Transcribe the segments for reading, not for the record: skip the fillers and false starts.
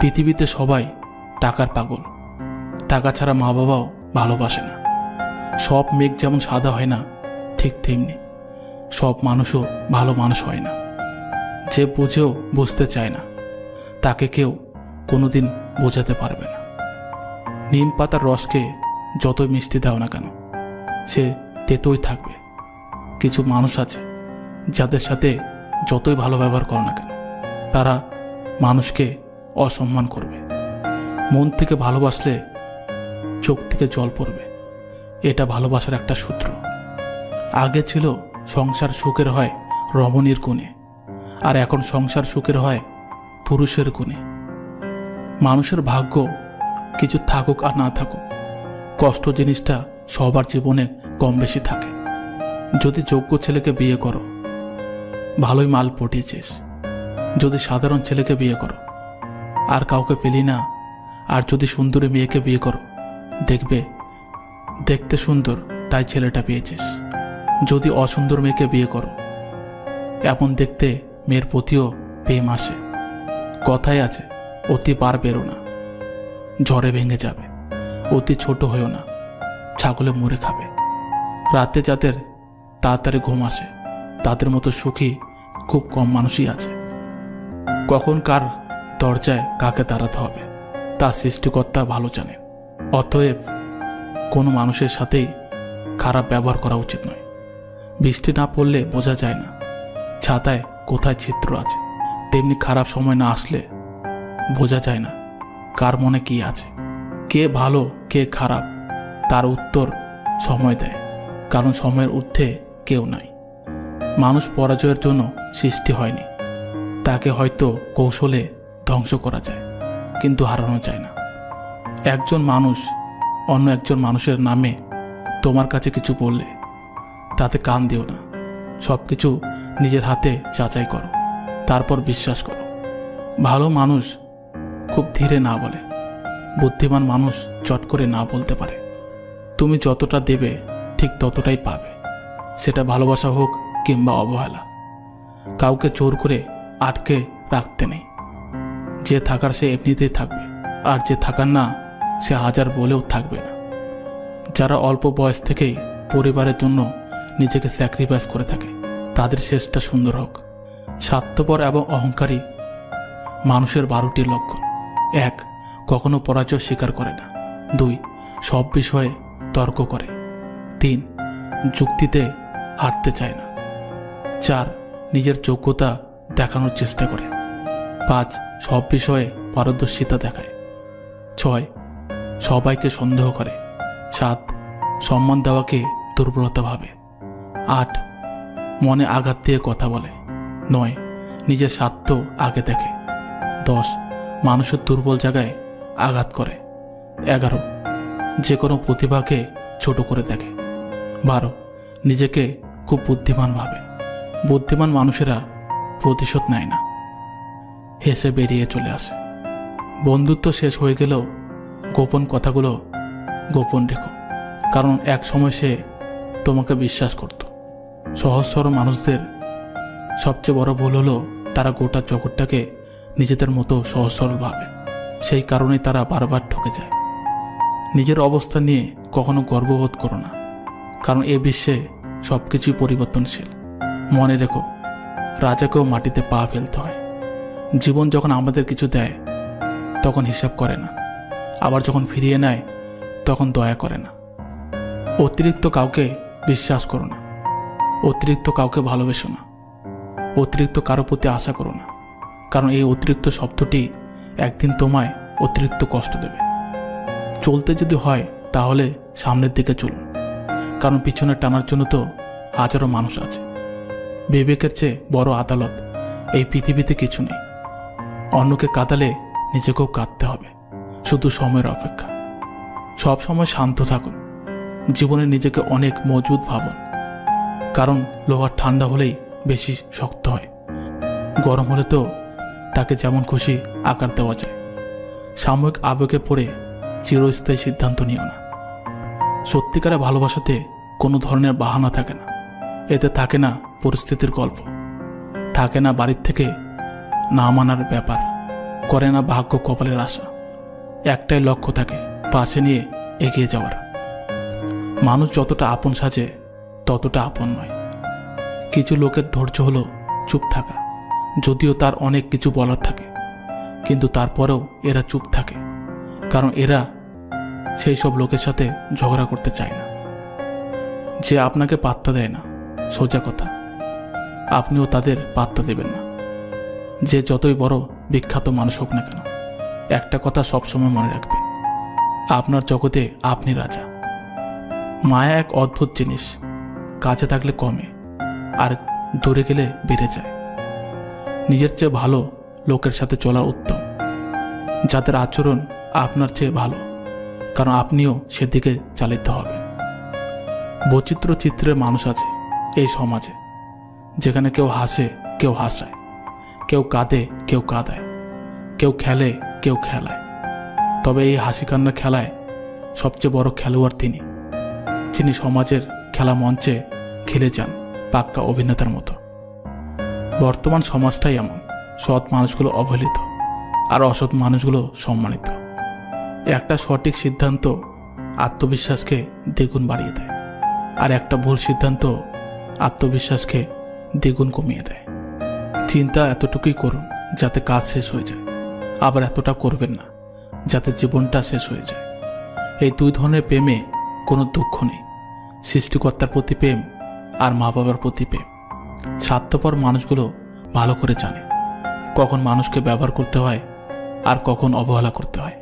পৃথিবীতে সবাই টাকার পাগল। টাকা ছাড়া মা বাবাও ভালোবাসে না। সব মেঘ যেমন সাদা হয় না, ঠিক তেমনি সব মানুষও ভালো মানুষ হয় না। যে বুঝেও বুঝতে চায় না, তাকে কেউ কোনোদিন বোঝাতে পারবে না। নিম পাতার রসকে যতই মিষ্টি দাও না কেন, সে তেতোই থাকবে। কিছু মানুষ আছে যাদের সাথে যতই ভালো ব্যবহার করো না কেন, তারা মানুষকে অসম্মান করবে। মন থেকে ভালোবাসলে চোখ থেকে জল পড়বে, এটা ভালোবাসার একটা সূত্র। আগে ছিল সংসার সুখের হয় রমণীর কোণে, আর এখন সংসার সুখের হয় পুরুষের কোণে। মানুষের ভাগ্য কিছু থাকুক আর না থাকুক, কষ্ট জিনিসটা সবার জীবনে কম বেশি থাকে। যদি যোগ্য ছেলেকে বিয়ে করো, ভালোই মাল পটিয়েছিস। যদি সাধারণ ছেলেকে বিয়ে করো, আর কাউকে পেলি না। আর যদি সুন্দরী মেয়েকে বিয়ে করো, দেখবে দেখতে সুন্দর তাই ছেলেটা পেয়েছিস। যদি অসুন্দর মেয়েকে বিয়ে করো, এমন দেখতে মেয়ের প্রতিও প্রেম আসে। কথায় আছে, অতি পার বেরো না, ঝড়ে ভেঙে যাবে। অতি ছোট হয়েও না, ছাগলে মুড়ে খাবে। রাতে যাদের তাড়াতাড়ি ঘুম আসে, তাদের মতো সুখী খুব কম মানুষই আছে। কখন কার দরজায় কাকে দাঁড়াতে হবে তা সৃষ্টিকর্তা ভালো জানে। অতএব কোনো মানুষের সাথেই খারাপ ব্যবহার করা উচিত নয়। বৃষ্টি না পড়লে বোঝা যায় না ছাতায় কোথায় ছিদ্র আছে, তেমনি খারাপ সময় না আসলে বোঝা যায় না কার মনে কি আছে। কে ভালো কে খারাপ তার উত্তর সময় দেয়, কারণ সময়ের ঊর্ধ্বে কেউ নাই। মানুষ পরাজয়ের জন্য সৃষ্টি হয়নি, তাকে হয়তো কৌশলে ধ্বংস করা যায়, কিন্তু হারানো যায় না। একজন মানুষ অন্য একজন মানুষের নামে তোমার কাছে কিছু বললে তাতে কান দিও না। সব কিছু নিজের হাতে যাচাই করো, তারপর বিশ্বাস করো। ভালো মানুষ খুব ধীরে না বলে, বুদ্ধিমান মানুষ চট করে না বলতে পারে। তুমি যতটা দেবে ঠিক ততটাই পাবে, সেটা ভালোবাসা হোক কিংবা অবহেলা। কাউকে জোর করে আটকে রাখতে নেই। যে থাকার সে এমনিতেই থাকবে, আর যে থাকার না সে হাজার বলেও থাকবে না। যারা অল্প বয়স থেকেই পরিবারের জন্য নিজেকে স্যাক্রিফাইস করে থাকে, তাদের শেষটা সুন্দর হোক। স্বার্থপর এবং অহংকারী মানুষের 12টি লক্ষণ। 1. কখনো পরাজয় স্বীকার করে না। 2. সব বিষয়ে তর্ক করে। 3. যুক্তিতে হারতে চায় না। 4. নিজের যোগ্যতা দেখানোর চেষ্টা করে। 5. সব বিষয়ে পারদর্শিতা দেখায়। 6. সবাইকে সন্দেহ করে। 7. সম্মান দেওয়াকে দুর্বলতা ভাবে। 8. মনে আঘাত দিয়ে কথা বলে। 9. নিজের স্বার্থ আগে দেখে। 10. মানুষের দুর্বল জায়গায় আঘাত করে। 11. যে কোনো প্রতিভাকে ছোট করে দেখে। 12. নিজেকে খুব বুদ্ধিমান ভাবে। বুদ্ধিমান মানুষেরা প্রতিশোধ নেয় না, হেসে বেরিয়ে চলে আসে। বন্ধুত্ব শেষ হয়ে গেলেও গোপন কথাগুলো গোপন রেখো, কারণ এক সময় সে তোমাকে বিশ্বাস করত। সহজ সরল মানুষদের সবচেয়ে বড় ভুল হলো তারা গোটা জগৎটাকে নিজেদের মতো সহজ সরল ভাবে। সেই কারণেই তারা বারবার ঠকে যায়। নিজের অবস্থা নিয়ে কখনো গর্ববোধ করো না, কারণ এ বিশ্বে সব কিছুই পরিবর্তনশীল। মনে রেখো, রাজাকেও মাটিতে পা ফেলতে হয়। জীবন যখন আমাদের কিছু দেয় তখন হিসাব করে না, আবার যখন ফিরিয়ে নেয় তখন দয়া করে না। অতিরিক্ত কাউকে বিশ্বাস করো না, অতিরিক্ত কাউকে ভালোবেসো না, অতিরিক্ত কারো প্রতি আশা করো না, কারণ এই অতিরিক্ত শব্দটি একদিন তোমায় অতিরিক্ত কষ্ট দেবে। চলতে যদি হয় তাহলে সামনের দিকে চলুন, কারণ পিছনে টানার জন্য তো হাজারো মানুষ আছে। বিবেকের চেয়ে বড় আদালত এই পৃথিবীতে কিছু নেই। অন্যকে কাঁদালে নিজেকেও কাঁদতে হবে, শুধু সময়ের অপেক্ষা। সব সময় শান্ত থাকুন, জীবনে নিজেকে অনেক মজবুত ভাবুন, কারণ লোহার ঠান্ডা হলেই বেশি শক্ত হয়, গরম হলে তো তাকে যেমন খুশি আকার দেওয়া যায়। সাময়িক আবেগে পড়ে চিরস্থায়ী সিদ্ধান্ত নিও না। সত্যিকারের ভালোবাসাতে কোনো ধরনের বাহানা থাকে না। এতে থাকে না পরিস্থিতির গল্প, থাকে না বাড়ির থেকে না মানার ব্যাপার, করে না ভাগ্য কপালের আশা। একটাই লক্ষ্য থাকে, পাশে নিয়ে এগিয়ে যাওয়ার। মানুষ যতটা আপন সাজে ততটা আপন নয়। কিছু লোকের ধৈর্য হলো চুপ থাকা, যদিও তার অনেক কিছু বলার থাকে, কিন্তু তারপরেও এরা চুপ থাকে, কারণ এরা সেই সব লোকের সাথে ঝগড়া করতে চায় না। যে আপনাকে পাত্তা দেয় না, সোজা কথা, আপনিও তাদের পাত্তা দেবেন না। যে যতই বড় বিখ্যাত মানুষ হোক না কেন, একটা কথা সবসময় মনে রাখবেন, আপনার জগতে আপনি রাজা। মায়া এক অদ্ভুত জিনিস, কাছে থাকলে কমে আর দূরে গেলে বেড়ে যায়। নিজের চেয়ে ভালো লোকের সাথে চলা উত্তম, যাদের আচরণ আপনার চেয়ে ভালো, কারণ আপনিও সেদিকে চালিত হবেন। বৈচিত্র্য চিত্রের মানুষ আছে এই সমাজে, যেখানে কেউ হাসে, কেউ হাসায়, কেউ কাঁদে, কেউ কাঁদায়, কেউ খেলে, কেউ খেলায়। তবে এই হাসি কান্নার খেলায় সবচেয়ে বড় খেলোয়াড় তিনি, যিনি সমাজের খেলা মঞ্চে খেলে যান পাক্কা অভিনেতার মতো। বর্তমান সমাজটাই এমন, সৎ মানুষগুলো অবহেলিত আর অসৎ মানুষগুলো সম্মানিত। একটা সঠিক সিদ্ধান্ত আত্মবিশ্বাসকে দ্বিগুণ বাড়িয়ে দেয়, আর একটা ভুল সিদ্ধান্ত আত্মবিশ্বাসকে দ্বিগুণ কমিয়ে দেয়। চিন্তা এতটুকুই করুন যাতে কাজ শেষ হয়ে যায়, আবার এতটা করবেন না যাতে জীবনটা শেষ হয়ে যায়। এই দুই ধরনের প্রেমে কোনো দুঃখ নেই, সৃষ্টিকর্তার প্রতি প্রেম আর মা বাবার প্রতি প্রেম। স্বার্থপর মানুষগুলো ভালো করে জানে কখন মানুষকে ব্যবহার করতে হয় আর কখন অবহেলা করতে হয়।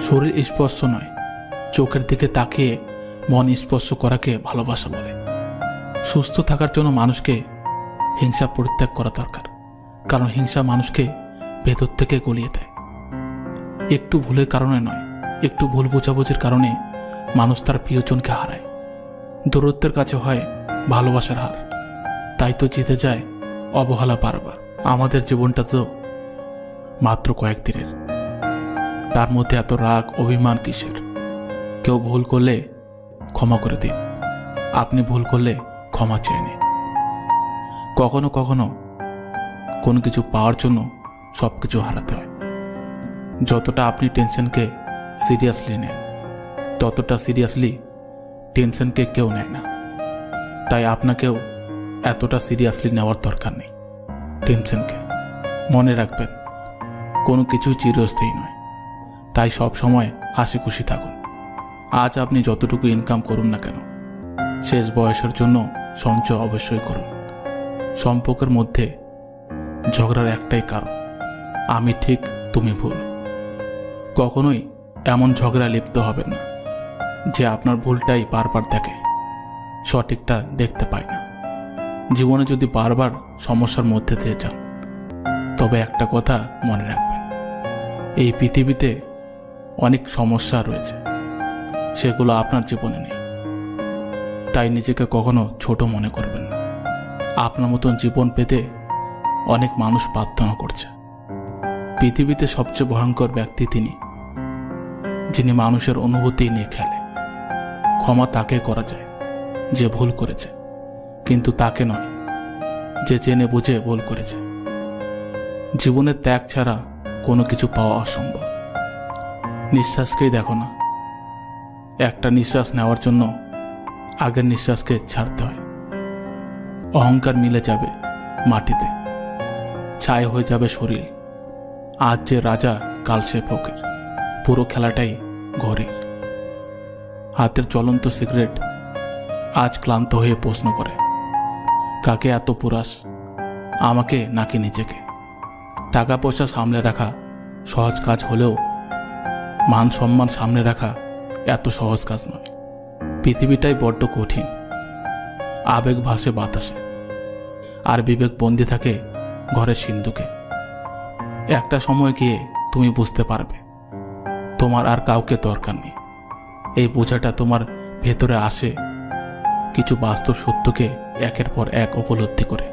শরীর স্পর্শ নয়, চোখের দিকে তাকিয়ে মন স্পর্শ করাকে ভালোবাসা বলে। সুস্থ থাকার জন্য মানুষকে হিংসা পরিত্যাগ করা দরকার, কারণ হিংসা মানুষকে ভেতর থেকে গলিয়ে দেয়। একটু ভুলের কারণে নয়, একটু ভুল বোঝাবুঝির কারণে মানুষ তার প্রিয়জনকে হারায়। দূরত্বের কাছে হয় ভালোবাসার হার, তাই তো জিতে যায় অবহেলা বারবার। আমাদের জীবনটা তো মাত্র কয়েকদিনের, তার মধ্যে এত রাগ অভিমান কিসের? কেউ ভুল করলে ক্ষমা করে দিন, আপনি ভুল করলে ক্ষমা চেয়ে নিন। কখনো কখনো কোনো কিছু পাওয়ার জন্য সব কিছু হারাতে হয়। যতটা আপনি টেনশনকে সিরিয়াসলি নেন, ততটা সিরিয়াসলি টেনশনকে কেউ নেয় না। তাই আপনাকেও এতটা সিরিয়াসলি নেওয়ার দরকার নেই টেনশনকে। মনে রাখবেন, কোনো কিছুই চিরস্থায়ী নয়, তাই সব সময় হাসি খুশি থাকুন। আজ আপনি যতটুকু ইনকাম করুন না কেন, শেষ বয়সের জন্য সঞ্চয় অবশ্যই করুন। সম্পর্কের মধ্যে ঝগড়ার একটাই কারণ, আমি ঠিক তুমি ভুল। কখনোই এমন ঝগড়া লিপ্ত হবেন না যে আপনার ভুলটাই বারবার দেখে, সঠিকটা দেখতে পায় না। জীবনে যদি বারবার সমস্যার মধ্যে দিয়ে যান, তবে একটা কথা মনে রাখবেন, এই পৃথিবীতে অনেক সমস্যা রয়েছে, সেগুলো আপনার জীবনে নেই। তাই নিজেকে কখনো ছোট মনে করবেন না। আপনার মতন জীবন পেতে অনেক মানুষ প্রার্থনা করছে। পৃথিবীতে সবচেয়ে ভয়ঙ্কর ব্যক্তি তিনি, যিনি মানুষের অনুভূতি নিয়ে খেলে। ক্ষমা তাকে করা যায় যে ভুল করেছে, কিন্তু তাকে নয় যে জেনে বুঝে ভুল করেছে। জীবনের ত্যাগ ছাড়া কোনো কিছু পাওয়া অসম্ভব। নিঃশ্বাসকেই দেখো না, একটা নিঃশ্বাস নেওয়ার জন্য আগের নিঃশ্বাসকে ছাড়তে হয়। অহংকার মিলে যাবে মাটিতে, ছাই হয়ে যাবে শরীর। আজ যে রাজা কাল সে ফকির, পুরো খেলাটাই ঘড়ির। হাতের জ্বলন্ত সিগারেট আজ ক্লান্ত হয়ে প্রশ্ন করে, কাকে এত পুরাস, আমাকে নাকি নিজেকে? টাকা পয়সা সামলে রাখা সহজ কাজ হলেও মান সম্মান সামনে রাখা এত সহজ কাজ নয়। পৃথিবীটাই বড্ড কঠিন। আবেগ ভাসে বাতাসে, আর বিবেক বন্দি থাকে ঘরের সিন্ধুকে। একটা সময় গিয়ে তুমি বুঝতে পারবে তোমার আর কাউকে দরকার নেই। এই বোঝাটা তোমার ভেতরে আসে কিছু বাস্তব সত্যকে একের পর এক উপলব্ধি করে।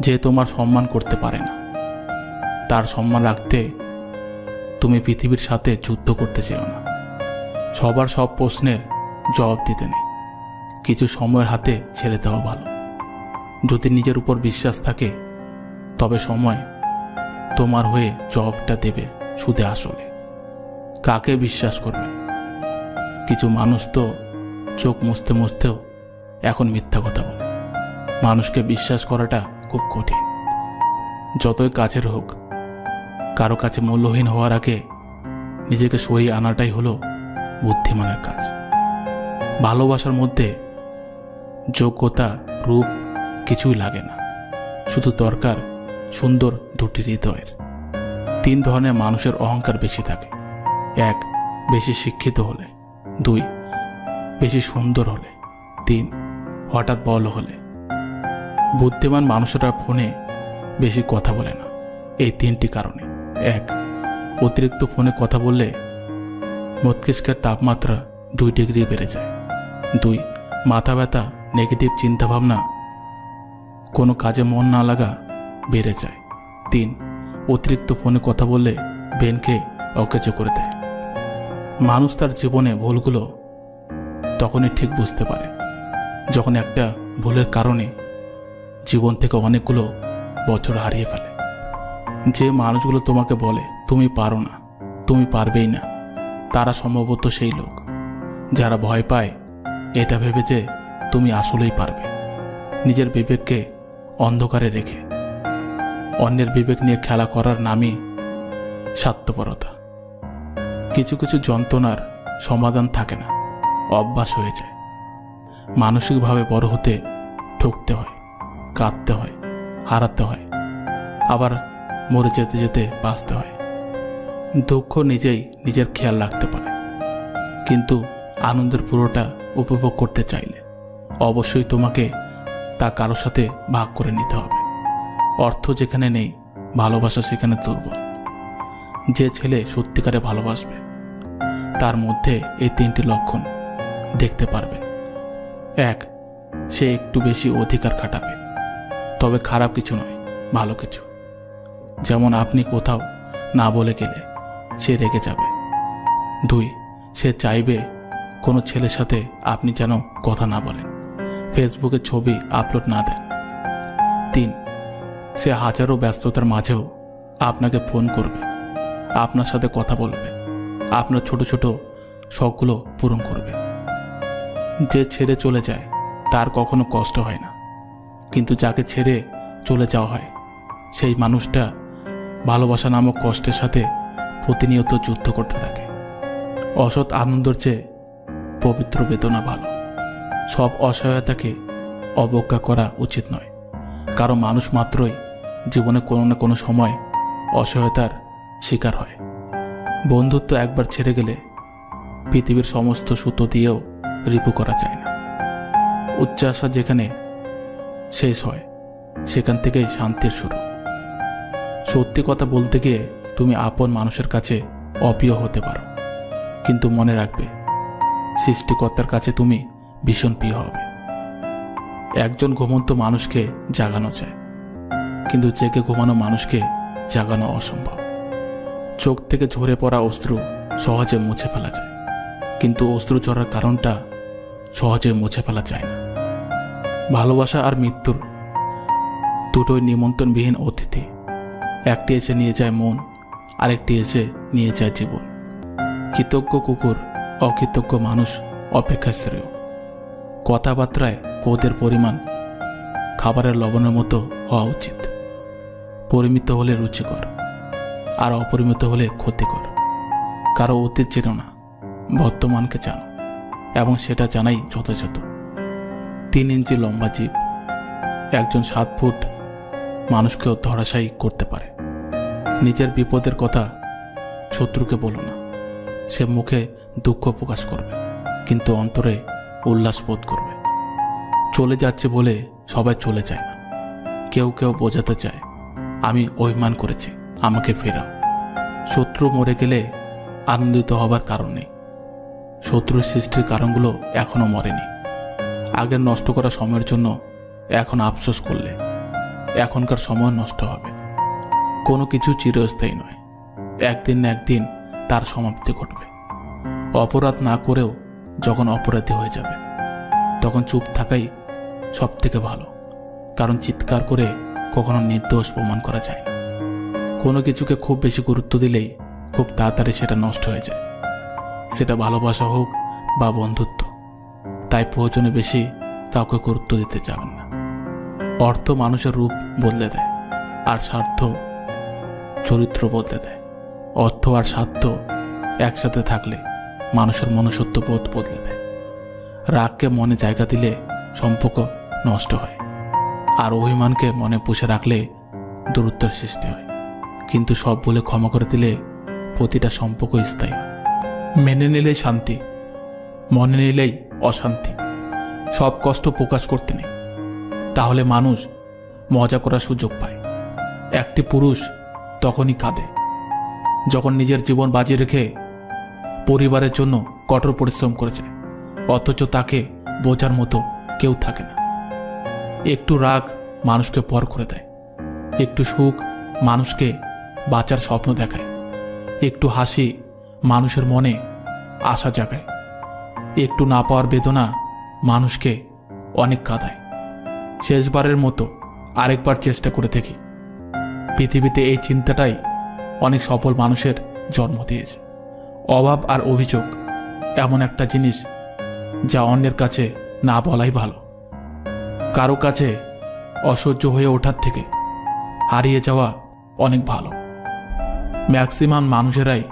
যে তোমার সম্মান করতে পারে না, তার সম্মান রাখতে তুমি পৃথিবীর সাথে যুদ্ধ করতে চেও না। সবার সব প্রশ্নের জবাব দিতে নেই, কিছু সময়ের হাতে ছেড়ে দেওয়া ভালো। যদি নিজের উপর বিশ্বাস থাকে, তবে সময় তোমার হয়ে জবাবটা দেবে সুদে আসলে। কাকে বিশ্বাস করবেন? কিছু মানুষ তো চোখ মুছতে মুছতেও এখন মিথ্যা কথা বলে। মানুষকে বিশ্বাস করাটা খুব কঠিন। যতই কাছের হোক, কারো কাছে মূল্যহীন হওয়ার আগে নিজেকে সরিয়ে আনাটাই হলো বুদ্ধিমানের কাজ। ভালোবাসার মধ্যে যোগ্যতা, রূপ কিছুই লাগে না, শুধু দরকার সুন্দর দুটি হৃদয়ের। 3 ধরনের মানুষের অহংকার বেশি থাকে। 1, বেশি শিক্ষিত হলে। 2, বেশি সুন্দর হলে। 3, হঠাৎ বড় হলে। বুদ্ধিমান মানুষেরা ফোনে বেশি কথা বলে না এই 3টি কারণে। 1, অতিরিক্ত ফোনে কথা বললে মস্তিষ্কের তাপমাত্রা 2 ডিগ্রি বেড়ে যায়। 2, মাথা ব্যথা, নেগেটিভ চিন্তাভাবনা, কোনো কাজে মন না লাগা বেড়ে যায়। 3, অতিরিক্ত ফোনে কথা বললে ব্রেনকে অকেজ করে দেয়। মানুষ তার জীবনে ভুলগুলো তখনই ঠিক বুঝতে পারে যখন একটা ভুলের কারণে জীবন থেকে অনেকগুলো বছর হারিয়ে ফেলে। যে মানুষগুলো তোমাকে বলে তুমি পারো না, তুমি পারবেই না, তারা সম্ভবত সেই লোক যারা ভয় পায় এটা ভেবে যে তুমি আসলেই পারবে। নিজের বিবেককে অন্ধকারে রেখে অন্যের বিবেক নিয়ে খেলা করার নামই স্বার্থপরতা। কিছু কিছু যন্ত্রণার সমাধান থাকে না, অভ্যাস হয়ে যায়। মানসিকভাবে বড় হতে ঠকতে হয়, কাঁদতে হয়, হারাতে হয়, আবার মরে যেতে যেতে বাঁচতে হয়। দুঃখ নিজেই নিজের খেয়াল রাখতে পারে, কিন্তু আনন্দের পুরোটা উপভোগ করতে চাইলে অবশ্যই তোমাকে তা কারো সাথে ভাগ করে নিতে হবে। অর্থ যেখানে নেই, ভালোবাসা সেখানে দুর্বল। যে ছেলে সত্যিকারে ভালোবাসবে তার মধ্যে এই 3টি লক্ষণ দেখতে পারবেন। 1, সে একটু বেশি অধিকার খাটাবে, তবে খারাপ কিছু নয়, ভালো কিছু। যেমন আপনি কোথাও না বলে গেলে সে রেগে যাবে। 2, সে চাইবে কোনো ছেলের সাথে আপনি যেন কথা না বলেন, ফেসবুকে ছবি আপলোড না দেন। 3, সে হাজারো ব্যস্ততার মাঝেও আপনাকে ফোন করবে, আপনার সাথে কথা বলবে, আপনার ছোট ছোট শখগুলো পূরণ করবে। যে ছেড়ে চলে যায় তার কখনো কষ্ট হয় না, কিন্তু যাকে ছেড়ে চলে যাওয়া হয় সেই মানুষটা ভালোবাসা নামক কষ্টের সাথে প্রতিনিয়ত যুদ্ধ করতে থাকে। অসৎ আনন্দের চেয়ে পবিত্র বেদনা ভালো। সব অসহায়তাকে অবজ্ঞা করা উচিত নয়, কারণ মানুষ মাত্রই জীবনে কোনো না কোনো সময় অসহায়তার শিকার হয়। বন্ধুত্ব একবার ছেড়ে গেলে পৃথিবীর সমস্ত সুতো দিয়েও রিপু করা যায় না। উচ্চাসা যেখানে শেষ হয় সেখান থেকেই শান্তির শুরু। সত্যি কথা বলতে গিয়ে তুমি আপন মানুষের কাছে অপ্রিয় হতে পারো, কিন্তু মনে রাখবে সৃষ্টিকর্তার কাছে তুমি ভীষণ প্রিয় হবে। একজন ঘুমন্ত মানুষকে জাগানো যায়, কিন্তু জেগে ঘুমানো মানুষকে জাগানো অসম্ভব। চোখ থেকে ঝরে পড়া অশ্রু সহজে মুছে ফেলা যায়, কিন্তু অশ্রু ঝরার কারণটা সহজে মুছে ফেলা যায় না। ভালোবাসা আর মৃত্যুর দুটোই নিমন্ত্রণবিহীন অতিথি। একটি এসে নিয়ে যায় মন, আরেকটি এসে নিয়ে যায় জীবন। কৃতজ্ঞ কুকুর অকৃতজ্ঞ মানুষ অপেক্ষা শ্রেয়। কথাবার্তায় ক্রোধের পরিমাণ খাবারের লবণের মতো হওয়া উচিত। পরিমিত হলে রুচিকর, আর অপরিমিত হলে ক্ষতিকর। কারো অতীত চেনো না, বর্তমানকে জানো, এবং সেটা জানাই যথাযথ। 3 ইঞ্চি লম্বা জীব একজন 7 ফুট মানুষকেও ধরাশায়ী করতে পারে। নিজের বিপদের কথা শত্রুকে বলো না। সে মুখে দুঃখ প্রকাশ করবে, কিন্তু অন্তরে উল্লাস বোধ করবে। চলে যাচ্ছে বলে সবাই চলে যায় না। কেউ কেউ বোঝাতে চায় আমি অভিমান করেছি, আমাকে ফেরাও। শত্রু মরে গেলে আনন্দিত হবার কারণ নেই। শত্রুর সৃষ্টির কারণগুলো এখনো মরেনি। আগের নষ্ট করা সময়ের জন্য এখন আফসোস করলে এখনকার সময় নষ্ট হবে। কোনো কিছু চিরস্থায়ী নয়, একদিন না একদিন তার সমাপ্তি ঘটবে। অপরাধ না করেও যখন অপরাধী হয়ে যাবে তখন চুপ থাকাই সব থেকে ভালো, কারণ চিৎকার করে কখনো নির্দোষ প্রমাণ করা যায় না। কোনো কিছুকে খুব বেশি গুরুত্ব দিলেই খুব তাড়াতাড়ি সেটা নষ্ট হয়ে যায়, সেটা ভালোবাসা হোক বা বন্ধুত্ব। তাই প্রয়োজনে বেশি কাউকে গুরুত্ব দিতে যাবেন না। অর্থ মানুষের রূপ বদলে দেয়, আর স্বার্থ চরিত্র বদলে দেয়। অর্থ আর স্বার্থ একসাথে থাকলে মানুষের মনুষ্যত্ব বোধ বদলে দেয়। রাগকে মনে জায়গা দিলে সম্পর্ক নষ্ট হয়, আর অভিমানকে মনে পুষে রাখলে দূরত্বের সৃষ্টি হয়। কিন্তু সব বলে ক্ষমা করে দিলে প্রতিটা সম্পর্ক স্থায়ী হয়। মেনে নিলেই শান্তি, মনে নিলেই অশান্তি। সব কষ্ট প্রকাশ করতে নেই, তাহলে মানুষ মজা করার সুযোগ পায়। একটি পুরুষ তখনই কাঁদে যখন নিজের জীবন বাজি রেখে পরিবারের জন্য কঠোর পরিশ্রম করেছে, অথচ তাকে বোঝার মতো কেউ থাকে না। একটু রাগ মানুষকে পর করে দেয়, একটু সুখ মানুষকে বাঁচার স্বপ্ন দেখায়, একটু হাসি মানুষের মনে আশা জাগায়, একটু না পাওয়ার বেদনা মানুষকে অনেক কাঁদায়। শেষবারের মতো আরেকবার চেষ্টা করে দেখি। পৃথিবীতে এই চিন্তাটাই অনেক সফল মানুষের জন্ম দিয়েছে। অভাব আর অভিযোগ এমন একটা জিনিস যা অন্যের কাছে না বলাই ভালো। কারো কাছে অসহ্য হয়ে ওঠার থেকে হারিয়ে যাওয়া অনেক ভালো। ম্যাক্সিমাম মানুষেরাই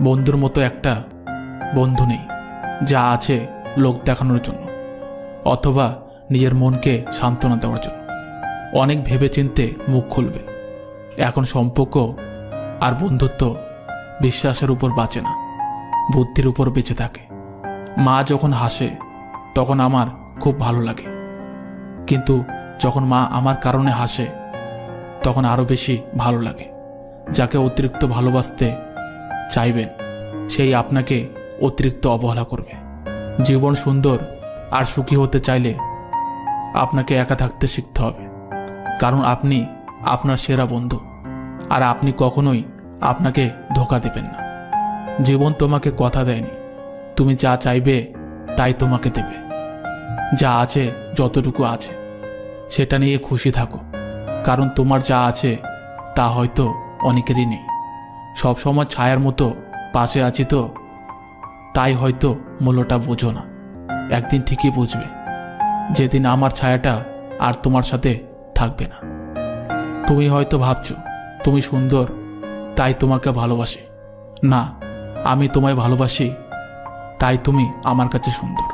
বন্ধুর মতো একটা বন্ধু নেই, যা আছে লোক দেখানোর জন্য অথবা নিজের মনকে সান্ত্বনা দেওয়ার জন্য। অনেক ভেবেচিন্তে মুখ খুলবে। এখন সম্পর্ক আর বন্ধুত্ব বিশ্বাসের উপর বাঁচে না, বুদ্ধির উপর বেঁচে থাকে। মা যখন হাসে তখন আমার খুব ভালো লাগে, কিন্তু যখন মা আমার কারণে হাসে তখন আরও বেশি ভালো লাগে। যাকে অতিরিক্ত ভালোবাসতে চাইবেন সেই আপনাকে অতিরিক্ত অবহেলা করবে। জীবন সুন্দর আর সুখী হতে চাইলে আপনাকে একা থাকতে শিখতে হবে, কারণ আপনি আপনার সেরা বন্ধু, আর আপনি কখনোই আপনাকে ধোঁকা দেবেন না। জীবন তোমাকে কথা দেয়নি, তুমি যা চাইবে তাই তোমাকে দেবে। যা আছে যতটুকু আছে সেটা নিয়ে খুশি থাকো, কারণ তোমার যা আছে তা হয়তো অনেকেরই নেই। সবসময় ছায়ার মতো পাশে আছি তো, তাই হয়তো মূল্যটা বোঝো না। একদিন ঠিকই বুঝবে, যেদিন আমার ছায়াটা আর তোমার সাথে থাকবে না। তুমি হয়তো ভাবছো তুমি সুন্দর তাই তোমাকে ভালোবাসি। না, আমি তোমায় ভালোবাসি তাই তুমি আমার কাছে সুন্দর।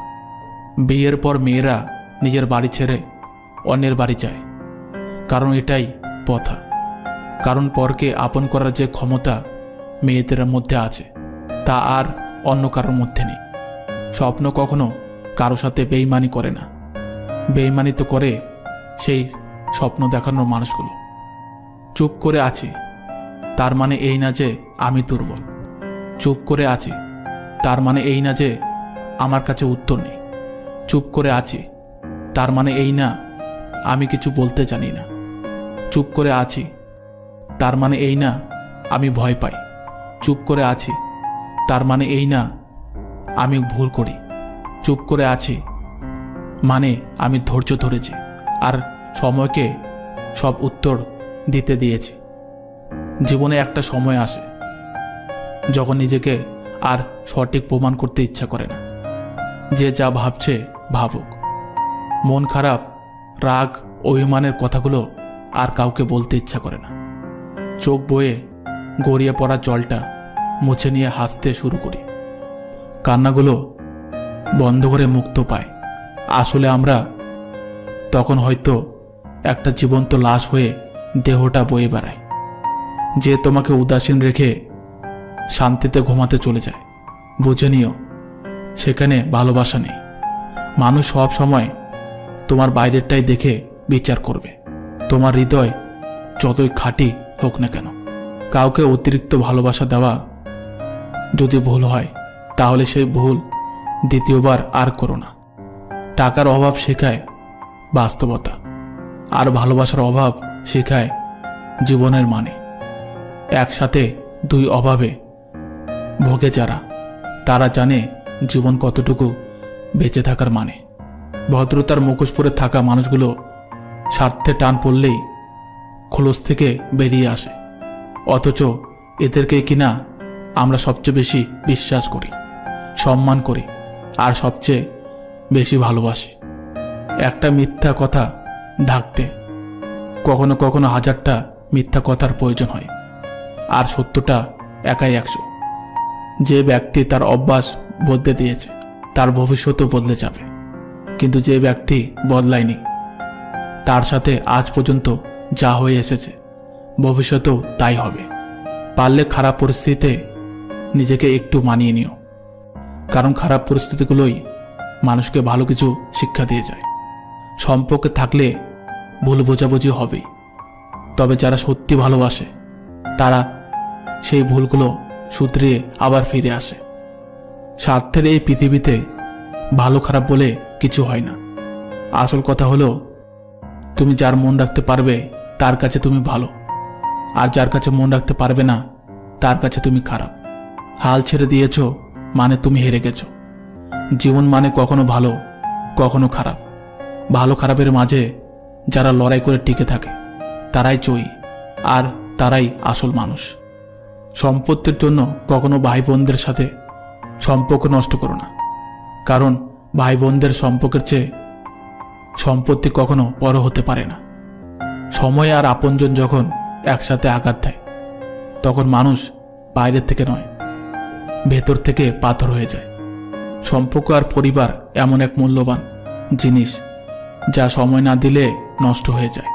বিয়ের পর মেয়েরা নিজের বাড়ি ছেড়ে অন্যের বাড়ি যায়, কারণ এটাই প্রথা। কারণ পরকে আপন করার যে ক্ষমতা মেয়েদের মধ্যে আছে তা আর অন্য কারোর মধ্যে নেই। স্বপ্ন কখনো কারো সাথে বেইমানি করে না, বেইমানি তো করে সেই স্বপ্ন দেখানোর মানুষগুলো। চুপ করে আছি তার মানে এই না যে আমি দুর্বল, চুপ করে আছি তার মানে এই না যে আমার কাছে উত্তর নেই, চুপ করে আছি তার মানে এই না আমি কিছু বলতে জানি না, চুপ করে আছি তার মানে এই না আমি ভয় পাই, চুপ করে আছি তার মানে এই না আমি ভুল করি, চুপ করে আছি মানে আমি ধৈর্য ধরেছি আর সময়কে সব উত্তর দিতে দিয়েছি। জীবনে একটা সময় আসে যখন নিজেকে আর সঠিক প্রমাণ করতে ইচ্ছা করে না। যে যা ভাবছে ভাবুক। মন খারাপ, রাগ, অভিমানের কথাগুলো আর কাউকে বলতে ইচ্ছা করে না। চোখ বয়ে গড়িয়ে পড়া জলটা মুছে নিয়ে হাসতে শুরু করি। কান্নাগুলো বন্ধ করে মুক্ত পায়। আসলে আমরা তখন হয়তো একটা জীবন্ত লাশ হয়ে দেহটা বয়ে বেড়ায়। যে তোমাকে উদাসীন রেখে শান্তিতে ঘুমাতে চলে যায়, বুঝে নিও সেখানে ভালোবাসা নেই। মানুষ সব সময় তোমার বাইরেরটাই দেখে বিচার করবে, তোমার হৃদয় যতই খাঁটি হোক না কেন। কাউকে অতিরিক্ত ভালোবাসা দেওয়া যদি ভুল হয় তাহলে সেই ভুল দ্বিতীয়বার আর করো না। টাকার অভাব শেখায় বাস্তবতা, আর ভালোবাসার অভাব শেখায় জীবনের মানে। একসাথে দুই অভাবে ভোগে যারা, তারা জানে জীবন কতটুকু বেঁচে থাকার মানে। ভদ্রতার মুখোশ পরে থাকা মানুষগুলো স্বার্থে টান পড়লেই খোলস থেকে বেরিয়ে আসে। অথচ এদেরকে কিনা আমরা সবচেয়ে বেশি বিশ্বাস করি, সম্মান করি আর সবচেয়ে বেশি ভালোবাসি। একটা মিথ্যা কথা ঢাকতে কখনো কখনো হাজারটা মিথ্যা কথার প্রয়োজন হয়, আর সত্যটা একাই 100। যে ব্যক্তি তার অভ্যাস বদলে দিয়েছে তার ভবিষ্যতও বদলে যাবে, কিন্তু যে ব্যক্তি বদলায়নি তার সাথে আজ পর্যন্ত যা হয়ে এসেছে ভবিষ্যতেও তাই হবে। পারলে খারাপ পরিস্থিতিতে নিজেকে একটু মানিয়ে নিও, কারণ খারাপ পরিস্থিতিগুলোই মানুষকে ভালো কিছু শিক্ষা দিয়ে যায়। সম্পর্কে থাকলে ভুল বোঝাবুঝি হবেই, তবে যারা সত্যি ভালোবাসে তারা সেই ভুলগুলো শুধরিয়ে আবার ফিরে আসে। স্বার্থের এই পৃথিবীতে ভালো খারাপ বলে কিছু হয় না। আসল কথা হলো তুমি যার মন রাখতে পারবে তার কাছে তুমি ভালো, আর যার কাছে মন রাখতে পারবে না তার কাছে তুমি খারাপ। হাল ছেড়ে দিয়েছ মানে তুমি হেরে গেছো। জীবন মানে কখনো ভালো কখনো খারাপ। ভালো খারাপের মাঝে যারা লড়াই করে টিকে থাকে তারাই জয়ী, আর তারাই আসল মানুষ। সম্পত্তির জন্য কখনো ভাই বোনদের সাথে সম্পর্ক নষ্ট করো না, কারণ ভাই বোনদের সম্পর্কের চেয়ে সম্পত্তি কখনো বড় হতে পারে না। সময় আর আপনজন যখন একসাথে আঘাত দেয় তখন মানুষ বাইরের থেকে নয় ভেতর থেকে পাথর হয়ে যায়। সম্পর্ক আর পরিবার এমন এক মূল্যবান জিনিস যা সময় না দিলে নষ্ট হয়ে যায়।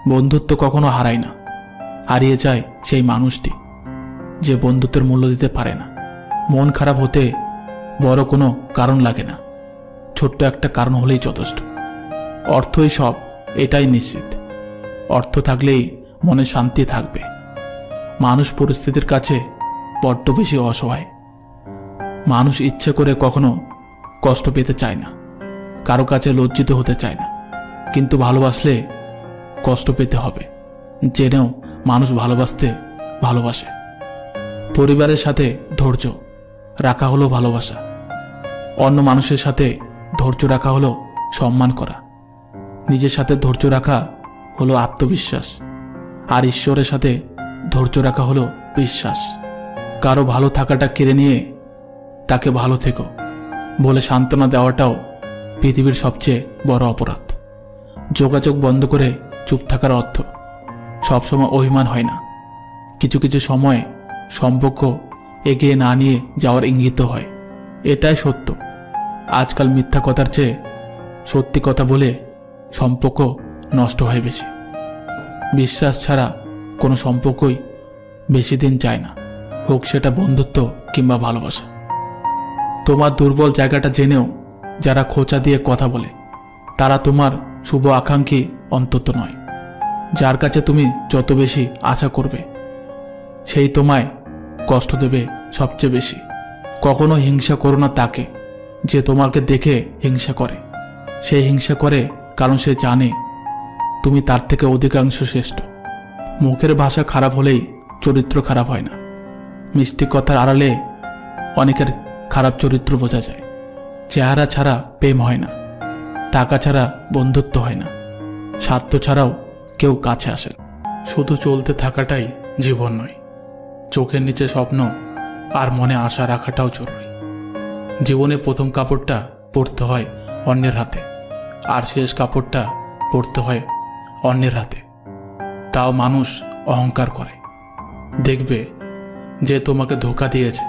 বন্ধুত্ব কখনো হারায় না, হারিয়ে যায় সেই মানুষটি যে বন্ধুত্বের মূল্য দিতে পারে না। মন খারাপ হতে বড় কোনো কারণ লাগে না, ছোট্ট একটা কারণ হলেই যথেষ্ট। অর্থই সব, এটাই নিশ্চিত। অর্থ থাকলেই মনে শান্তি থাকবে। মানুষ পরিস্থিতির কাছে বড্ড বেশি অসহায়। মানুষ ইচ্ছে করে কখনো কষ্ট পেতে চায় না, কারো কাছে লজ্জিত হতে চায় না, কিন্তু ভালোবাসলে কষ্ট পেতে হবে জেনেও মানুষ ভালোবাসে। পরিবারের সাথে ধৈর্য রাখা হলো ভালোবাসা। অন্য মানুষের সাথে ধৈর্য রাখা হলো সম্মান করা। নিজের সাথে ধৈর্য রাখা হলো আত্মবিশ্বাস, আর ঈশ্বরের সাথে ধৈর্য রাখা হলো বিশ্বাস। কারো ভালো থাকাটা কেড়ে নিয়ে তাকে ভালো থেকো বলে সান্ত্বনা দেওয়াটাও পৃথিবীর সবচেয়ে বড় অপরাধ। যোগাযোগ বন্ধ করে চুপ থাকার অর্থ সবসময় অভিমান হয় না। কিছু কিছু সময় সম্পর্ক এগিয়ে না নিয়ে যাওয়ার ইঙ্গিত হয়। এটাই সত্য। আজকাল মিথ্যা কথার চেয়ে সত্যি কথা বলে সম্পর্ক নষ্ট হয় বেশি। বিশ্বাস ছাড়া কোনো সম্পর্কই বেশি দিন যায় না, হোক সেটা বন্ধুত্ব কিংবা ভালোবাসা। তোমার দুর্বল জায়গাটা জেনেও যারা খোঁচা দিয়ে কথা বলে তারা তোমার শুভ আকাঙ্ক্ষী অন্তত নয়। যার কাছে তুমি যত বেশি আশা করবে সেই তোমায় কষ্ট দেবে সবচেয়ে বেশি। কখনো হিংসা করো না তাকে যে তোমাকে দেখে হিংসা করে। সে হিংসা করে কারণ সে জানে তুমি তার থেকে অধিকাংশ শ্রেষ্ঠ। মুখের ভাষা খারাপ হলেই চরিত্র খারাপ হয় না। মিষ্টি কথার আড়ালে অনেকের খারাপ চরিত্র বোঝা যায়। চেহারা ছাড়া প্রেম হয় না, টাকা ছাড়া বন্ধুত্ব হয় না, স্বার্থ ছাড়াও কেউ কাছে আসে না। শুধু চলতে থাকাটাই জীবন নয়, চোখের নিচে স্বপ্ন আর মনে আশা রাখাটাও জরুরি। জীবনে প্রথম কাপড়টা পরতে হয় অন্যের হাতে, আর শেষ কাপড়টা পরতে হয় অন্যের হাতে। তাও মানুষ অহংকার করে। দেখবে যে তোমাকে ধোঁকা দিয়েছে,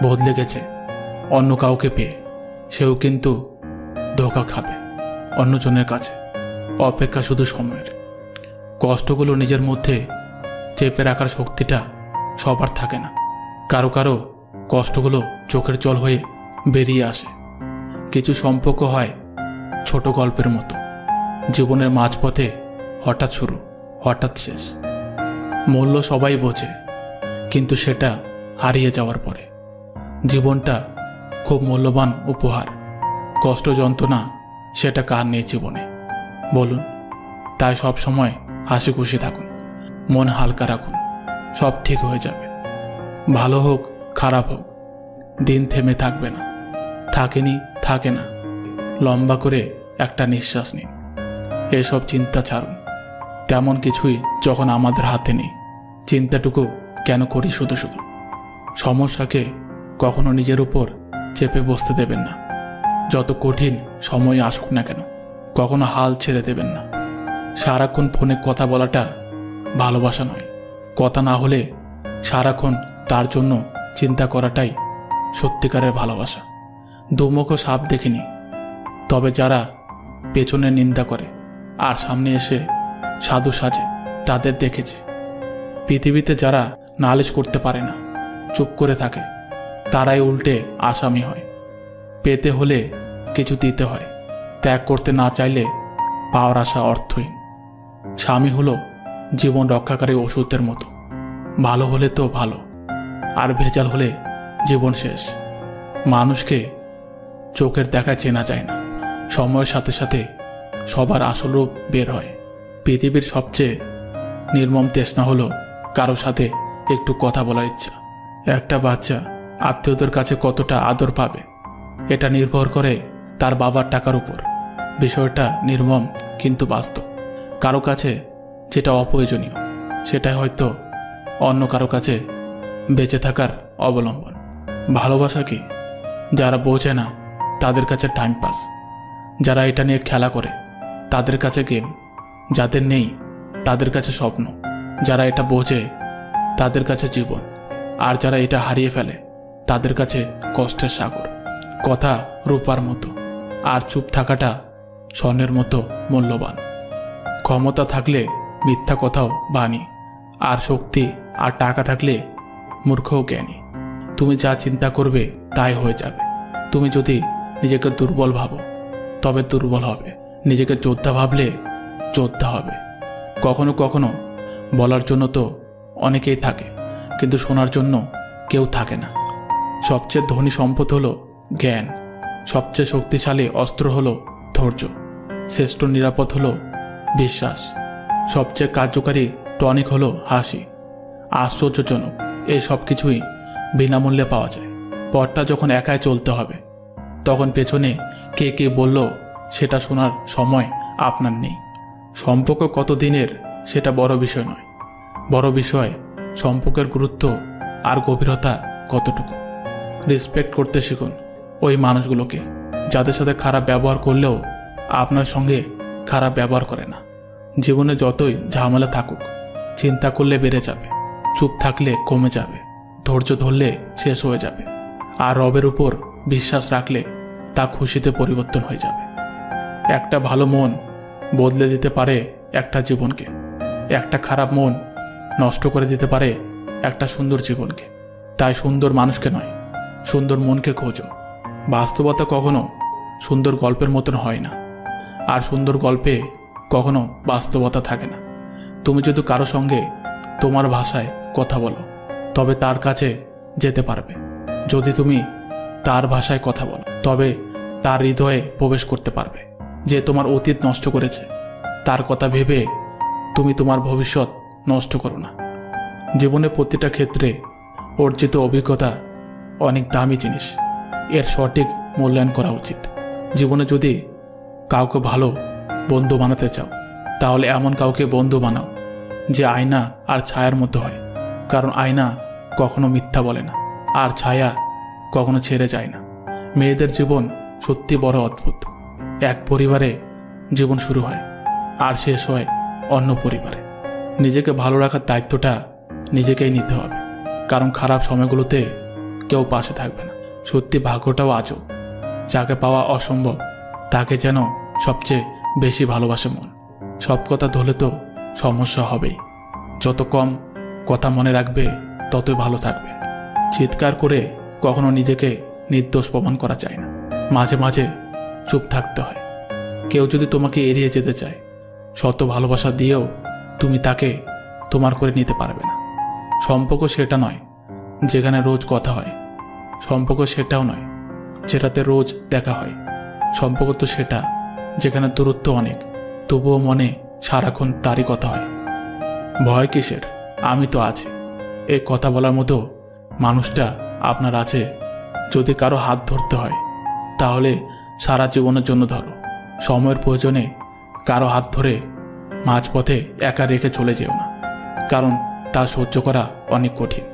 বদলে গেছে অন্য কাউকে পেয়ে, সেও কিন্তু ধোঁকা খাবে অন্যজনের কাছে। অপেক্ষা শুধু সময়ের। কষ্টগুলো নিজের মধ্যে চেপে রাখার শক্তিটা সবার থাকে না। কারো কারো কষ্টগুলো চোখের জল হয়ে বেরিয়ে আসে। কিছু সম্পর্ক হয় ছোট গল্পের মতো, জীবনের মাঝপথে হঠাৎ শুরু হঠাৎ শেষ। মূল্য সবাই বোঝে, কিন্তু সেটা হারিয়ে যাওয়ার পরে। জীবনটা খুব মূল্যবান উপহার। কষ্ট যন্ত্রণা সেটা কার নেই জীবনে বলুন? তাই সব সময় হাসি খুশি থাকুন, মন হালকা রাখুন, সব ঠিক হয়ে যাবে। ভালো হোক খারাপ হোক, দিন থেমে থাকবে না। থাকে না। লম্বা করে একটা নিঃশ্বাস নিন। এসব চিন্তা ছাড়ুন। তেমন কিছুই যখন আমাদের হাতে নেই চিন্তাটুকু কেন করি শুধু শুধু? সমস্যাকে কখনো নিজের উপর চেপে বসতে দেবেন না। যত কঠিন সময় আসুক না কেন, কখনো হাল ছেড়ে দেবেন না। সারাক্ষণ ফোনে কথা বলাটা ভালোবাসা নয়। কথা না হলে সারাক্ষণ তার জন্য চিন্তা করাটাই সত্যিকারের ভালোবাসা। দুমুখো সাপ দেখিনি, তবে যারা পেছনে নিন্দা করে আর সামনে এসে সাধু সাজে তাদের দেখেছি। পৃথিবীতে যারা নালিশ করতে পারে না, চুপ করে থাকে, তারাই উল্টে আসামি হয়। পেতে হলে কিছু দিতে হয়, ত্যাগ করতে না চাইলে পাওয়ার আশা অর্থহীন। স্বামী হলো জীবন রক্ষাকারী ওষুধের মতো। ভালো হলে তো ভালো, আর ভেজাল হলে জীবন শেষ। মানুষকে চোখের দেখায় চেনা যায় না, সময়ের সাথে সাথে সবার আসল রূপ বের হয়। পৃথিবীর সবচেয়ে নির্মম তৃষ্ণা হলো কারো সাথে একটু কথা বলার ইচ্ছা। একটা বাচ্চা আত্মীয়দের কাছে কতটা আদর পাবে এটা নির্ভর করে তার বাবার টাকার উপর। বিষয়টা নির্মম কিন্তু বাস্তব। কারো কাছে যেটা অপ্রয়োজনীয় সেটাই হয়তো অন্য কারো কাছে বেঁচে থাকার অবলম্বন। ভালোবাসা কি? যারা বোঝে না তাদের কাছে টাইম পাস, যারা এটা নিয়ে খেলা করে তাদের কাছে গেম, যাদের নেই তাদের কাছে স্বপ্ন, যারা এটা বোঝে তাদের কাছে জীবন, আর যারা এটা হারিয়ে ফেলে তাদের কাছে কষ্টের সাগর। কথা রূপার মতো, আর চুপ থাকাটা স্বর্ণের মতো মূল্যবান। ক্ষমতা থাকলে মিথ্যা কথাও বাণী, আর শক্তি আর টাকা থাকলে মূর্খও জ্ঞানী। তুমি যা চিন্তা করবে তাই হয়ে যাবে। তুমি যদি নিজেকে দুর্বল ভাবো তবে দুর্বল হবে, নিজেকে যোদ্ধা ভাবলে যোদ্ধা হবে। কখনো কখনো বলার জন্য তো অনেকেই থাকে, কিন্তু শোনার জন্য কেউ থাকে না। সবচেয়ে ধনী সম্পদ হলো জ্ঞান, সবচেয়ে শক্তিশালী অস্ত্র হলো ধৈর্য, শ্রেষ্ঠ নিরাপদ হলো বিশ্বাস, সবচেয়ে কার্যকারী টনিক হলো হাসি। আশ্চর্যজনক, এই সব কিছুই বিনামূল্যে পাওয়া যায়। পথটা যখন একাই চলতে হবে তখন পেছনে কে কে বলল সেটা শোনার সময় আপনার নেই। সম্পর্ক কত দিনের সেটা বড় বিষয় নয়, বড় বিষয় সম্পর্কের গুরুত্ব আর গভীরতা কতটুকু। রেসপেক্ট করতে শিখুন ওই মানুষগুলোকে যাদের সাথে খারাপ ব্যবহার করলেও আপনার সঙ্গে খারাপ ব্যবহার করে না। জীবনে যতই ঝামেলা থাকুক, চিন্তা করলে বেড়ে যাবে, চুপ থাকলে কমে যাবে, ধৈর্য ধরলে শেষ হয়ে যাবে, আর রবের উপর বিশ্বাস রাখলে তা খুশিতে পরিবর্তন হয়ে যাবে। একটা ভালো মন বদলে দিতে পারে একটা জীবনকে, একটা খারাপ মন নষ্ট করে দিতে পারে একটা সুন্দর জীবনকে। তাই সুন্দর মানুষকে নয়, সুন্দর মনকে খোঁজো। বাস্তবতা কখনো সুন্দর গল্পের মতন হয় না, আর সুন্দর গল্পে কখনো বাস্তবতা থাকে না। তুমি যদি কারো সঙ্গে তোমার ভাষায় কথা বলো তবে তার কাছে যেতে পারবে। যদি তুমি তার ভাষায় কথা বলো তবে তার হৃদয়ে প্রবেশ করতে পারবে। যে তোমার অতীত নষ্ট করেছে তার কথা ভেবে তুমি তোমার ভবিষ্যৎ নষ্ট করো না। জীবনে প্রতিটা ক্ষেত্রে অর্জিত অভিজ্ঞতা অনেক দামি জিনিস, এর সঠিক মূল্যায়ন করা উচিত। জীবনে যদি কাউকে ভালো বন্ধু বানাতে চাও তাহলে এমন কাউকে বন্ধু বানাও যে আয়না আর ছায়ার মতো হয়, কারণ আয়না কখনো মিথ্যা বলে না, আর ছায়া কখনো ছেড়ে যায় না। মেয়েদের জীবন সত্যি বড় অদ্ভুত। এক পরিবারে জীবন শুরু হয় আর শেষ হয় অন্য পরিবারে। নিজেকে ভালো রাখার দায়িত্বটা নিজেকেই নিতে হবে, কারণ খারাপ সময়গুলোতে কেউ পাশে থাকবে না। সত্যি ভাগ্যটাও আজও, যাকে পাওয়া অসম্ভব তাকে যেন সবচেয়ে বেশি ভালোবাসে মন। সব কথা ধরলে তো সমস্যা হবেই। যত কম কথা মনে রাখবে ততই ভালো থাকবে। চিৎকার করে কখনো নিজেকে নির্দোষ প্রমাণ করা যায় না, মাঝে মাঝে চুপ থাকতে হয়। কেউ যদি তোমাকে এড়িয়ে যেতে চায়, শত ভালোবাসা দিয়েও তুমি তাকে তোমার করে নিতে পারবে না। সম্পর্ক সেটা নয় যেখানে রোজ কথা হয়, সম্পর্ক সেটাও নয় যেটাতে রোজ দেখা হয়। সম্পর্ক তো সেটা যেখানে দূরত্ব অনেক, তবুও মনে সারাক্ষণ তারই কথা হয়। ভয় কিসের? আমি তো আছি। এই কথা বলার মতো মানুষটা আপনার আছে। যদি কারো হাত ধরতে হয় তাহলে সারা জীবনের জন্য ধরো। সময়ের প্রয়োজনে কারো হাত ধরে মাঝপথে একা রেখে চলে যেও না, কারণ তা সহ্য করা অনেক কঠিন।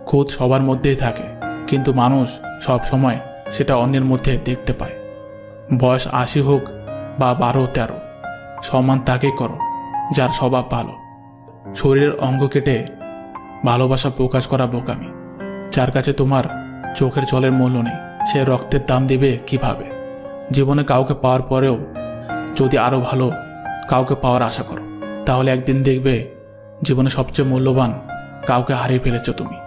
খুঁত সবার মধ্যেই থাকে, কিন্তু মানুষ সব সময় সেটা অন্যের মধ্যে দেখতে পায়। বয়স 80 হোক বা 12-13, সম্মান তাকেই করো যার স্বভাব ভালো। শরীরের অঙ্গ কেটে ভালোবাসা প্রকাশ করা বোকামি। যার কাছে তোমার চোখের জলের মূল্য নেই, সে রক্তের দাম দেবে কিভাবে? জীবনে কাউকে পাওয়ার পরেও যদি আরও ভালো কাউকে পাওয়ার আশা করো, তাহলে একদিন দেখবে জীবনে সবচেয়ে মূল্যবান কাউকে হারিয়ে ফেলেছ তুমি।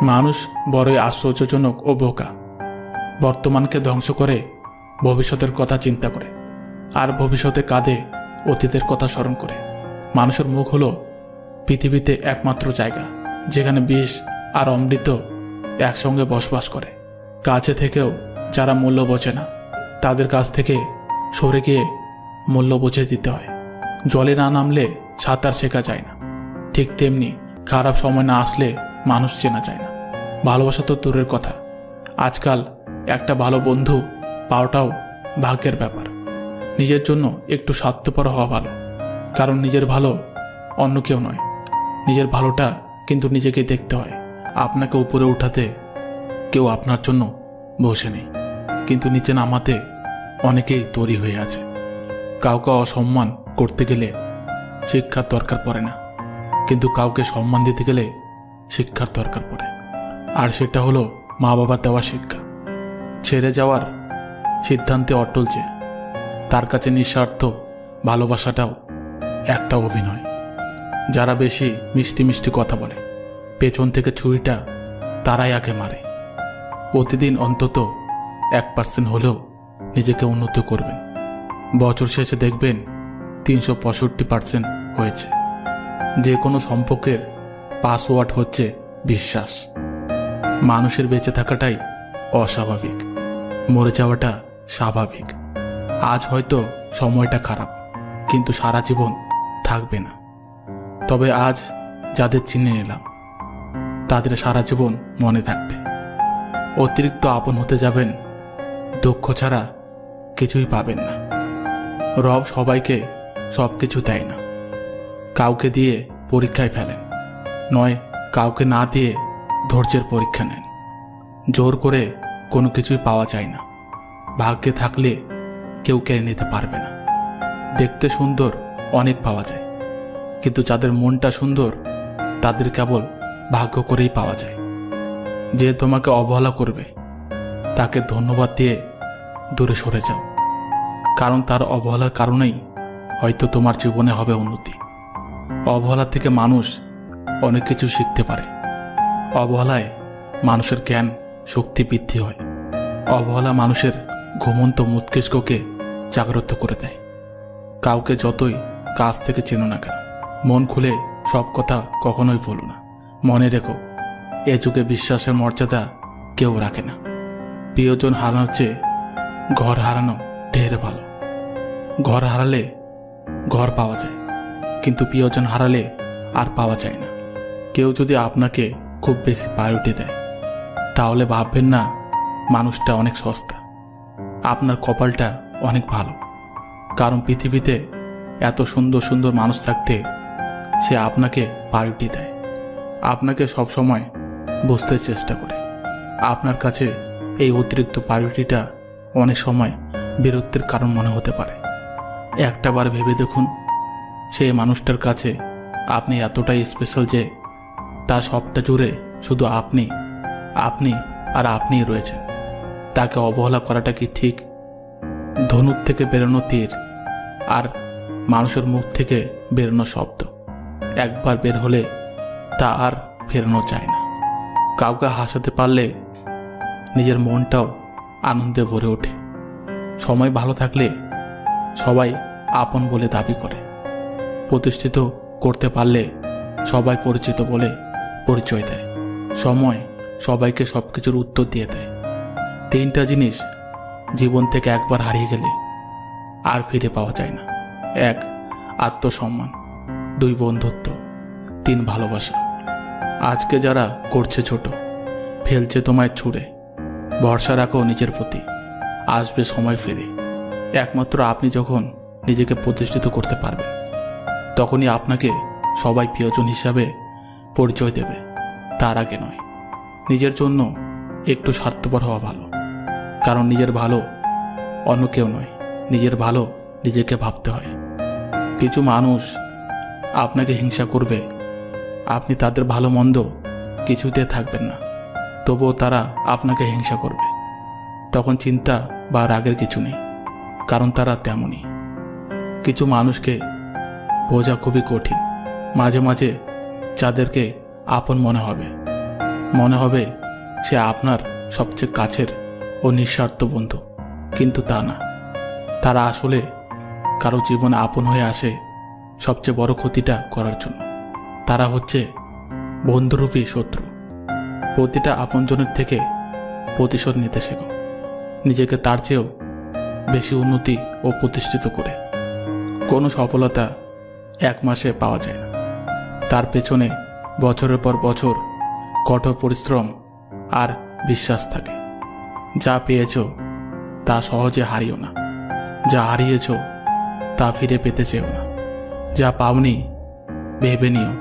মানুষ বড়ই আশ্চর্যজনক ও বোকা। বর্তমানকে ধ্বংস করে ভবিষ্যতের কথা চিন্তা করে, আর ভবিষ্যতে কাঁদে অতীতের কথা স্মরণ করে। মানুষের মুখ হলো পৃথিবীতে একমাত্র জায়গা যেখানে বিষ আর অমৃত একসঙ্গে বসবাস করে। কাছে থেকেও যারা মূল্য বোঝে না, তাদের কাছ থেকে সরে গিয়ে মূল্য বুঝে দিতে হয়। জলে না নামলে সাঁতার শেখা যায় না, ঠিক তেমনি খারাপ সময় না আসলে মানুষ চেনা যায় না। ভালোবাসা তো দূরের কথা, আজকাল একটা ভালো বন্ধু পাওয়াটাও ভাগ্যের ব্যাপার। নিজের জন্য একটু স্বার্থপর হওয়া ভালো, কারণ নিজের ভালো অন্য কেউ নয়। নিজের ভালোটা কিন্তু নিজেকেই দেখতে হয়। আপনাকে উপরে উঠাতে কেউ আপনার জন্য বসে নেই, কিন্তু নিচে নামাতে অনেকেই তৈরি হয়ে আছে। কাউকে অসম্মান করতে গেলে শিক্ষার দরকার পড়ে না, কিন্তু কাউকে সম্মান দিতে গেলে শিক্ষার দরকার পড়ে। আর সেটা হলো মা বাবার দেওয়া শিক্ষা। ছেড়ে যাওয়ার সিদ্ধান্তে অটল যে, তার কাছে নিঃস্বার্থ ভালোবাসাটাও একটা অভিনয়। যারা বেশি মিষ্টি মিষ্টি কথা বলে, পেছন থেকে ছুরিটা তারাই আগে মারে। প্রতিদিন অন্তত 1% হলেও নিজেকে উন্নত করবেন। বছর শেষে দেখবেন 365% হয়েছে। যে কোনো সম্পর্কের পাসওয়ার্ড হচ্ছে বিশ্বাস। মানুষের বেঁচে থাকাটাই অস্বাভাবিক, মরে যাওয়াটা স্বাভাবিক। আজ হয়তো সময়টা খারাপ, কিন্তু সারা জীবন থাকবে না। তবে আজ যাদের চিনে নিলাম, তাদের সারা জীবন মনে থাকবে। অতিরিক্ত আপন হতে যাবেন, দুঃখ ছাড়া কিছুই পাবেন না। রব সবাইকে সব কিছু দেয় না, কাউকে দিয়ে পরীক্ষায় ফেলেন, নয় কাউকে না দিয়ে ধৈর্যের পরীক্ষা নেন। জোর করে কোনো কিছুই পাওয়া যায় না, ভাগ্যে থাকলে কেউ কেড়ে নিতে পারবে না। দেখতে সুন্দর অনেক পাওয়া যায়, কিন্তু যাদের মনটা সুন্দর তাদের কেবল ভাগ্য করেই পাওয়া যায়। যে তোমাকে অবহেলা করবে তাকে ধন্যবাদ দিয়ে দূরে সরে যাও, কারণ তার অবহেলার কারণেই হয়তো তোমার জীবনে হবে উন্নতি। অবহেলা থেকে মানুষ অনেক কিছু শিখতে পারে। অবহেলায় মানুষের জ্ঞান শক্তি বৃদ্ধি হয়। অবহেলা মানুষের ঘুমন্ত মস্তিষ্ককে জাগ্রত করে দেয়। কাউকে যতই কাছ থেকে চেনো না কেন, মন খুলে সব কথা কখনোই বলো না। মনে রেখো, এ যুগে বিশ্বাসের মর্যাদা কেউ রাখে না। প্রিয়জন হারানোর চেয়ে ঘর হারানো ঢের ভালো। ঘর হারালে ঘর পাওয়া যায়, কিন্তু প্রিয়জন হারালে আর পাওয়া যায় না। কেউ যদি আপনাকে খুব বেশি প্রায়োরিটি দেয়, তাহলে ভাববেন না মানুষটা অনেক সস্তা। আপনার কপালটা অনেক ভালো, কারণ পৃথিবীতে এত সুন্দর সুন্দর মানুষ থাকতে সে আপনাকে প্রায়োরিটি দেয়, আপনাকে সবসময় বুঝতে চেষ্টা করে। আপনার কাছে এই অতিরিক্ত প্রায়োরিটিটা অনেক সময় বিরক্তির কারণ মনে হতে পারে। একটাবার ভেবে দেখুন, সেই মানুষটার কাছে আপনি এতটাই স্পেশাল যে তার সবটা জুড়ে শুধু আপনি আপনি আর আপনিই রয়েছেন। তাকে অবহেলা করাটা কি ঠিক? ধনুক থেকে বেরোনো তীর আর মানুষের মুখ থেকে বেরোনো শব্দ একবার বের হলে তা আর ফেরানো যায় না। কাউকে হাসাতে পারলে নিজের মনটাও আনন্দে ভরে ওঠে। সময় ভালো থাকলে সবাই আপন বলে দাবি করে। প্রতিষ্ঠিত করতে পারলে সবাই পরিচিত বলে পরিচয় দেয়। সময় সবাইকে সব কিছুর উত্তর দিয়ে দেয়। 3টা জিনিস জীবন থেকে একবার হারিয়ে গেলে আর ফিরে পাওয়া যায় না। 1 আত্মসম্মান, 2 বন্ধুত্ব, 3 ভালোবাসা। আজকে যারা করছে ছোট, ফেলছে তোমায় ছুঁড়ে, ভরসা রাখো নিজের প্রতি, আসবে সময় ফিরে। একমাত্র আপনি যখন নিজেকে প্রতিষ্ঠিত করতে পারবেন, তখনই আপনাকে সবাই প্রিয়জন হিসাবে পরিচয় দেবে, তার আগে নয়। নিজের জন্য একটু স্বার্থপর হওয়া ভালো, কারণ নিজের ভালো অন্য কেউ নয়, নিজের ভালো নিজেকে ভাবতে হয়। কিছু মানুষ আপনাকে হিংসা করবে, আপনি তাদের ভালো মন্দ কিছুতে থাকবেন না, তবুও তারা আপনাকে হিংসা করবে। তখন চিন্তা বা রাগের কিছু নেই, কারণ তারা তেমনই। কিছু মানুষকে বোঝা খুবই কঠিন। মাঝে মাঝে যাদেরকে আপন মনে হবে সে আপনার সবচেয়ে কাছের ও নিঃস্বার্থ বন্ধু, কিন্তু তা না। তারা আসলে কারো জীবনে আপন হয়ে আসে সবচেয়ে বড় ক্ষতিটা করার জন্য। তারা হচ্ছে বন্ধুরূপী শত্রু। প্রতিটা আপনজনের থেকে প্রতিশোধ নিতে শেখো, নিজেকে তার চেয়েও বেশি উন্নতি ও প্রতিষ্ঠিত করে। কোনো সফলতা এক মাসে পাওয়া যায় না, তার পেছনে বছরের পর বছর কঠোর পরিশ্রম আর বিশ্বাস থাকে। যা পেয়েছ তা সহজে হারিও না, যা হারিয়েছ তা ফিরে পেতে চেও না। যা পাওনি ভেবে নিও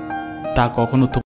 তা কখনো